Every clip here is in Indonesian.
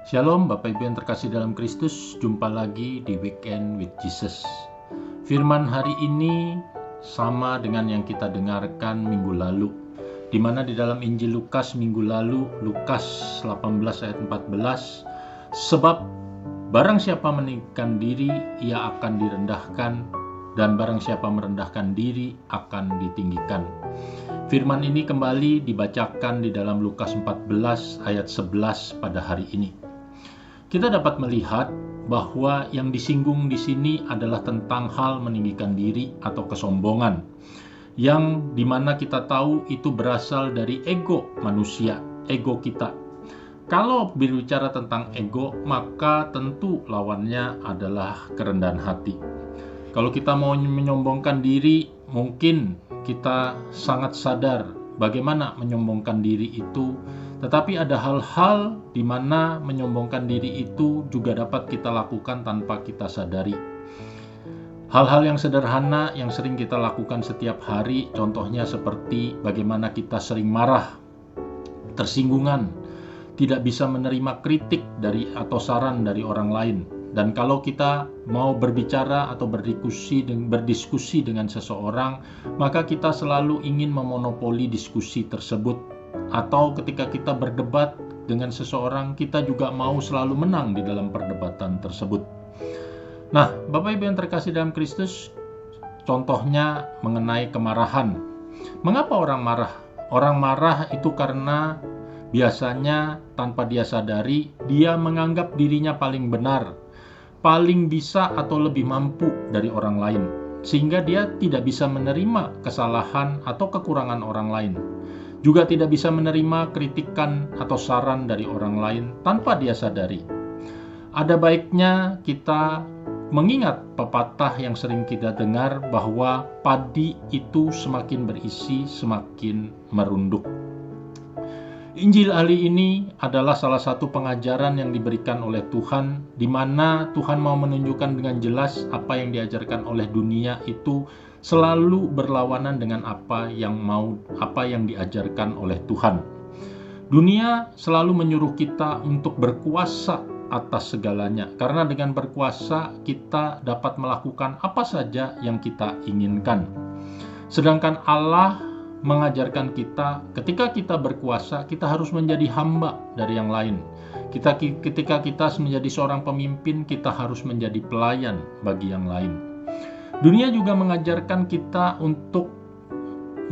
Shalom Bapak Ibu yang terkasih dalam Kristus, jumpa lagi di Weekend with Jesus. Firman hari ini sama dengan yang kita dengarkan minggu lalu, di mana di dalam Injil Lukas minggu lalu, Lukas 18 ayat 14, sebab barang siapa meninggikan diri, ia akan direndahkan, dan barang siapa merendahkan diri akan ditinggikan. Firman ini kembali dibacakan di dalam Lukas 14 ayat 11 pada hari ini. Kita dapat melihat bahwa yang disinggung di sini adalah tentang hal meninggikan diri atau kesombongan, yang dimana kita tahu itu berasal dari ego manusia, ego kita. Kalau berbicara tentang ego, maka tentu lawannya adalah kerendahan hati. Kalau kita mau menyombongkan diri, mungkin kita sangat sadar bagaimana menyombongkan diri itu. Tetapi ada hal-hal di mana menyombongkan diri itu juga dapat kita lakukan tanpa kita sadari. Hal-hal yang sederhana yang sering kita lakukan setiap hari, contohnya seperti bagaimana kita sering marah, tersinggungan, tidak bisa menerima kritik atau saran dari orang lain. Dan kalau kita mau berbicara atau berdiskusi dengan seseorang, maka kita selalu ingin memonopoli diskusi tersebut. Atau ketika kita berdebat dengan seseorang, kita juga mau selalu menang di dalam perdebatan tersebut. Nah, Bapak Ibu yang terkasih dalam Kristus, contohnya mengenai kemarahan. Mengapa orang marah? Orang marah itu karena biasanya tanpa dia sadari, dia menganggap dirinya paling benar, paling bisa atau lebih mampu dari orang lain, sehingga dia tidak bisa menerima kesalahan atau kekurangan orang lain. Juga tidak bisa menerima kritikan atau saran dari orang lain tanpa dia sadari. Ada baiknya kita mengingat pepatah yang sering kita dengar bahwa padi itu semakin berisi, semakin merunduk. Injil hari ini adalah salah satu pengajaran yang diberikan oleh Tuhan, di mana Tuhan mau menunjukkan dengan jelas apa yang diajarkan oleh dunia itu selalu berlawanan dengan apa yang diajarkan oleh Tuhan. Dunia selalu menyuruh kita untuk berkuasa atas segalanya, karena dengan berkuasa kita dapat melakukan apa saja yang kita inginkan. Sedangkan Allah mengajarkan kita, ketika kita berkuasa, kita harus menjadi hamba dari yang lain. Ketika kita menjadi seorang pemimpin, kita harus menjadi pelayan bagi yang lain. Dunia juga mengajarkan kita untuk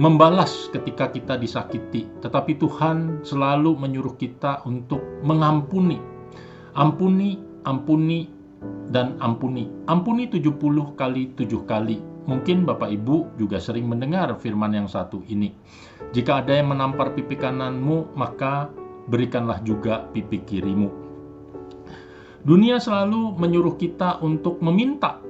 membalas ketika kita disakiti, tetapi Tuhan selalu menyuruh kita untuk mengampuni. Ampuni, ampuni, dan ampuni. Ampuni 70 kali 7 kali. Mungkin Bapak Ibu juga sering mendengar firman yang satu ini. Jika ada yang menampar pipi kananmu, maka berikanlah juga pipi kirimu. Dunia selalu menyuruh kita untuk minta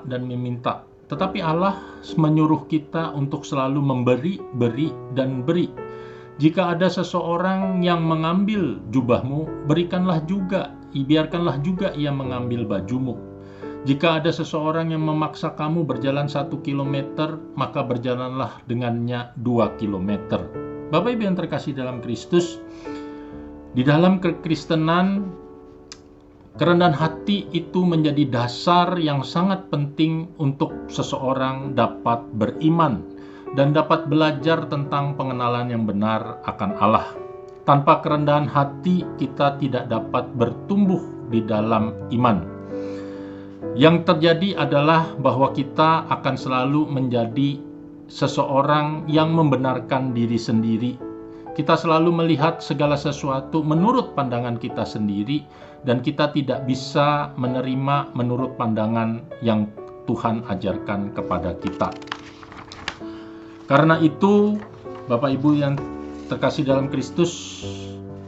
dan meminta. Tetapi Allah menyuruh kita untuk selalu memberi, beri, dan beri. Jika ada seseorang yang mengambil jubahmu, biarkanlah juga ia mengambil bajumu. Jika ada seseorang yang memaksa kamu berjalan 1 kilometer, maka berjalanlah dengannya 2 kilometer. Bapak Ibu yang terkasih dalam Kristus, di dalam kekristenan, kerendahan hati itu menjadi dasar yang sangat penting untuk seseorang dapat beriman dan dapat belajar tentang pengenalan yang benar akan Allah. Tanpa kerendahan hati, kita tidak dapat bertumbuh di dalam iman. Yang terjadi adalah bahwa kita akan selalu menjadi seseorang yang membenarkan diri sendiri. Kita selalu melihat segala sesuatu menurut pandangan kita sendiri, dan kita tidak bisa menerima menurut pandangan yang Tuhan ajarkan kepada kita. Karena itu, Bapak Ibu yang terkasih dalam Kristus,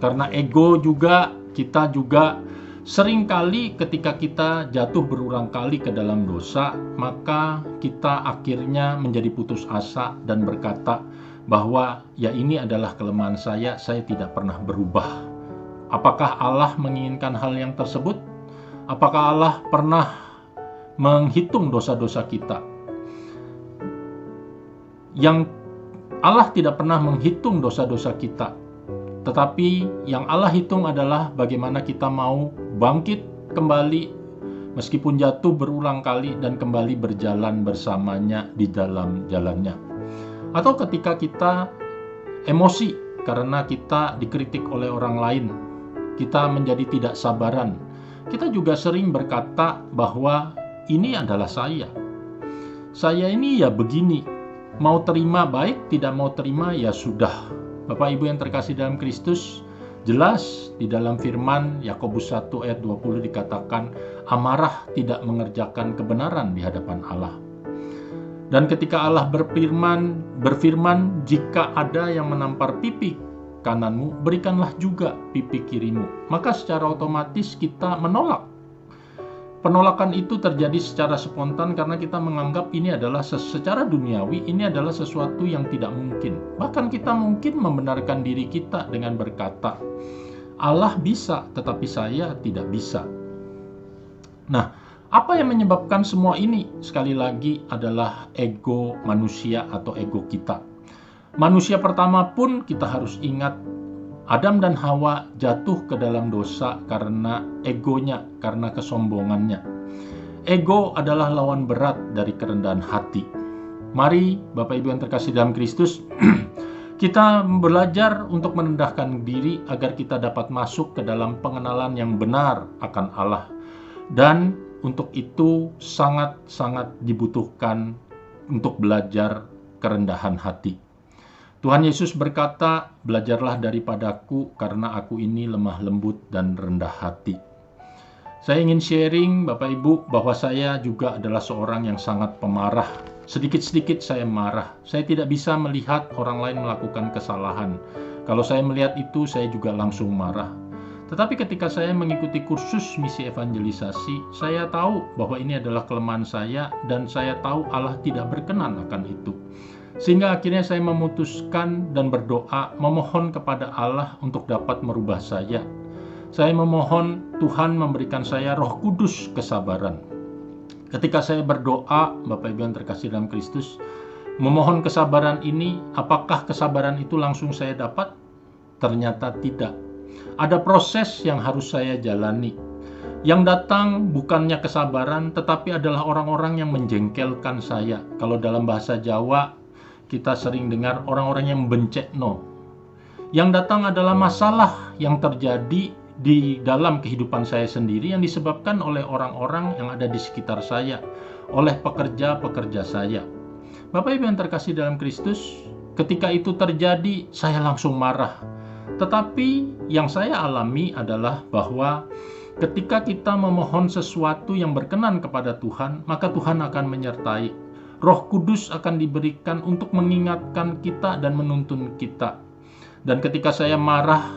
karena ego juga, kita juga Seringkali ketika kita jatuh berulang kali ke dalam dosa, maka kita akhirnya menjadi putus asa dan berkata bahwa ya ini adalah kelemahan saya tidak pernah berubah. Apakah Allah menginginkan hal yang tersebut? Apakah Allah pernah menghitung dosa-dosa kita? Yang Allah tidak pernah menghitung dosa-dosa kita, tetapi yang Allah hitung adalah bagaimana kita mau bangkit kembali meskipun jatuh berulang kali dan kembali berjalan bersamanya di dalam jalannya. Atau ketika kita emosi karena kita dikritik oleh orang lain, kita menjadi tidak sabaran. Kita juga sering berkata bahwa ini adalah saya ini ya begini. Mau terima baik, tidak mau terima ya sudah. Bapak Ibu yang terkasih dalam Kristus, jelas di dalam firman Yakobus 1 ayat 20 dikatakan, amarah tidak mengerjakan kebenaran di hadapan Allah. Dan ketika Allah berfirman, jika ada yang menampar pipi kananmu, berikanlah juga pipi kirimu. Maka secara otomatis kita menolak. Penolakan itu terjadi secara spontan karena kita menganggap ini adalah secara duniawi, ini adalah sesuatu yang tidak mungkin. Bahkan kita mungkin membenarkan diri kita dengan berkata, Allah bisa, tetapi saya tidak bisa. Nah, apa yang menyebabkan semua ini? Sekali lagi adalah ego manusia atau ego kita. Manusia pertama pun kita harus ingat, Adam dan Hawa jatuh ke dalam dosa karena egonya, karena kesombongannya. Ego adalah lawan berat dari kerendahan hati. Mari Bapak Ibu yang terkasih dalam Kristus, kita belajar untuk merendahkan diri agar kita dapat masuk ke dalam pengenalan yang benar akan Allah. Dan untuk itu sangat-sangat dibutuhkan untuk belajar kerendahan hati. Tuhan Yesus berkata, belajarlah daripadaku karena aku ini lemah lembut dan rendah hati. Saya ingin sharing Bapak Ibu bahwa saya juga adalah seorang yang sangat pemarah. Sedikit-sedikit saya marah. Saya tidak bisa melihat orang lain melakukan kesalahan. Kalau saya melihat itu, saya juga langsung marah. Tetapi ketika saya mengikuti kursus misi evangelisasi, saya tahu bahwa ini adalah kelemahan saya dan saya tahu Allah tidak berkenan akan itu. Sehingga akhirnya saya memutuskan dan berdoa memohon kepada Allah untuk dapat merubah saya. Saya memohon Tuhan memberikan saya Roh Kudus kesabaran. Ketika saya berdoa, Bapak Ibu yang terkasih dalam Kristus, memohon kesabaran ini, apakah kesabaran itu langsung saya dapat? Ternyata tidak. Ada proses yang harus saya jalani. Yang datang bukannya kesabaran, tetapi adalah orang-orang yang menjengkelkan saya. Kalau dalam bahasa Jawa, kita sering dengar orang-orang yang bencekno. Yang datang adalah masalah yang terjadi di dalam kehidupan saya sendiri yang disebabkan oleh orang-orang yang ada di sekitar saya, oleh pekerja-pekerja saya. Bapak Ibu yang terkasih dalam Kristus, ketika itu terjadi, saya langsung marah. Tetapi yang saya alami adalah bahwa ketika kita memohon sesuatu yang berkenan kepada Tuhan, maka Tuhan akan menyertai. Roh Kudus akan diberikan untuk mengingatkan kita dan menuntun kita. Dan ketika saya marah,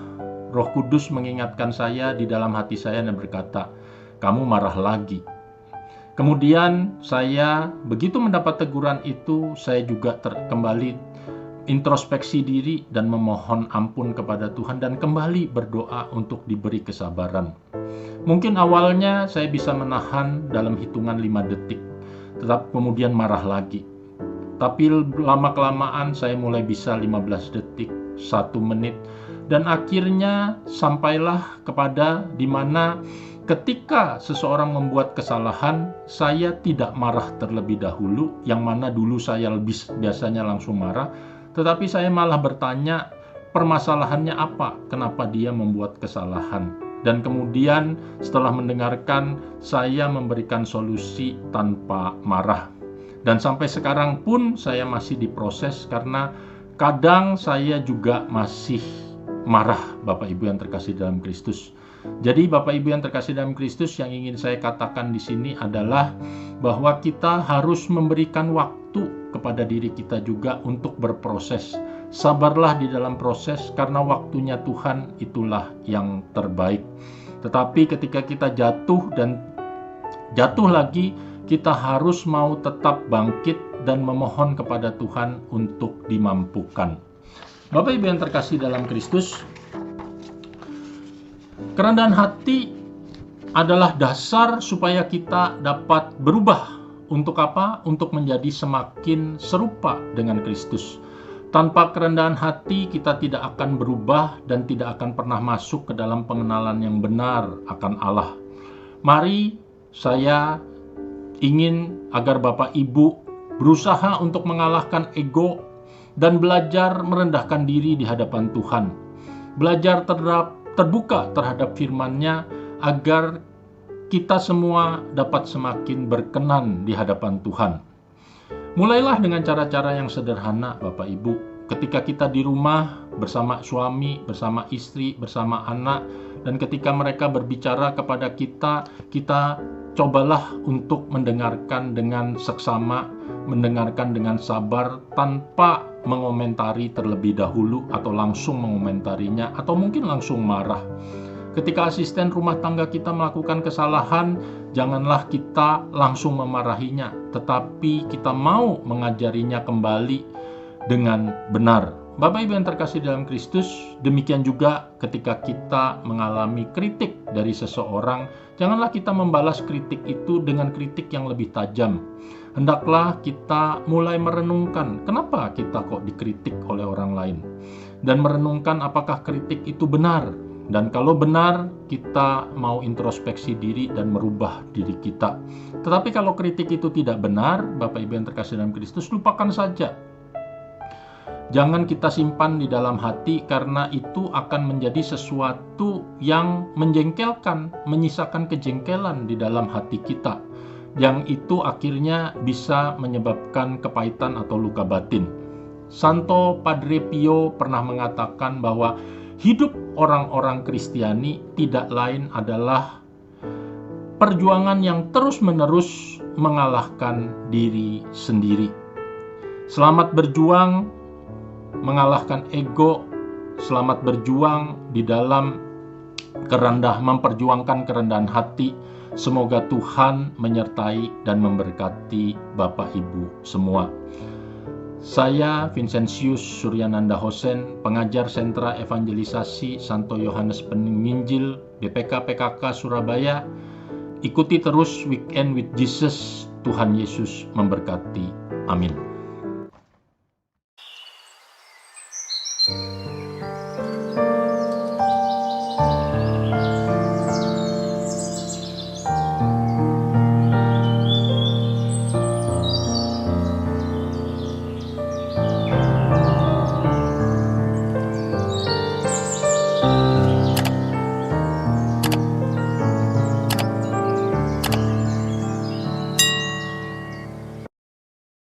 Roh Kudus mengingatkan saya di dalam hati saya dan berkata, kamu marah lagi. Kemudian saya begitu mendapat teguran itu, saya juga kembali introspeksi diri dan memohon ampun kepada Tuhan dan kembali berdoa untuk diberi kesabaran. Mungkin awalnya saya bisa menahan dalam hitungan 5 detik. Tetap kemudian marah lagi. Tapi lama-kelamaan saya mulai bisa 15 detik, 1 menit. Dan akhirnya sampailah kepada di mana ketika seseorang membuat kesalahan, saya tidak marah terlebih dahulu, yang mana dulu saya biasanya langsung marah. Tetapi saya malah bertanya, permasalahannya apa? Kenapa dia membuat kesalahan? Dan kemudian setelah mendengarkan, saya memberikan solusi tanpa marah. Dan sampai sekarang pun saya masih diproses karena kadang saya juga masih marah, Bapak Ibu yang terkasih dalam Kristus. Jadi Bapak Ibu yang terkasih dalam Kristus, yang ingin saya katakan di sini adalah bahwa kita harus memberikan waktu kepada diri kita juga untuk berproses. Sabarlah di dalam proses karena waktunya Tuhan itulah yang terbaik. Tetapi ketika kita jatuh dan jatuh lagi, kita harus mau tetap bangkit dan memohon kepada Tuhan untuk dimampukan. Bapak Ibu yang terkasih dalam Kristus, kerendahan hati adalah dasar supaya kita dapat berubah. Untuk apa? Untuk menjadi semakin serupa dengan Kristus. Tanpa kerendahan hati, kita tidak akan berubah dan tidak akan pernah masuk ke dalam pengenalan yang benar akan Allah. Mari saya ingin agar Bapak Ibu berusaha untuk mengalahkan ego dan belajar merendahkan diri di hadapan Tuhan. Belajar terbuka terhadap firman-Nya agar kita semua dapat semakin berkenan di hadapan Tuhan. Mulailah dengan cara-cara yang sederhana, Bapak Ibu. Ketika kita di rumah bersama suami, bersama istri, bersama anak, dan ketika mereka berbicara kepada kita, kita cobalah untuk mendengarkan dengan seksama, mendengarkan dengan sabar, tanpa mengomentari terlebih dahulu atau langsung mengomentarinya, atau mungkin langsung marah. Ketika asisten rumah tangga kita melakukan kesalahan, janganlah kita langsung memarahinya, tetapi kita mau mengajarinya kembali dengan benar. Bapak Ibu yang terkasih dalam Kristus, demikian juga ketika kita mengalami kritik dari seseorang, janganlah kita membalas kritik itu dengan kritik yang lebih tajam. Hendaklah kita mulai merenungkan, kenapa kita kok dikritik oleh orang lain? Dan merenungkan apakah kritik itu benar? Dan kalau benar, kita mau introspeksi diri dan merubah diri kita. Tetapi kalau kritik itu tidak benar, Bapak Ibu yang terkasih dalam Kristus, lupakan saja. Jangan kita simpan di dalam hati, karena itu akan menjadi sesuatu yang menjengkelkan, menyisakan kejengkelan di dalam hati kita. Yang itu akhirnya bisa menyebabkan kepahitan atau luka batin. Santo Padre Pio pernah mengatakan bahwa hidup orang-orang Kristiani tidak lain adalah perjuangan yang terus-menerus mengalahkan diri sendiri. Selamat berjuang mengalahkan ego, selamat berjuang di dalam memperjuangkan kerendahan hati. Semoga Tuhan menyertai dan memberkati Bapak Ibu semua. Saya Vincentius Suryananda Hosen, pengajar Sentra Evangelisasi Santo Yohanes Penginjil BPK PKK Surabaya. Ikuti terus Weekend with Jesus. Tuhan Yesus memberkati. Amin.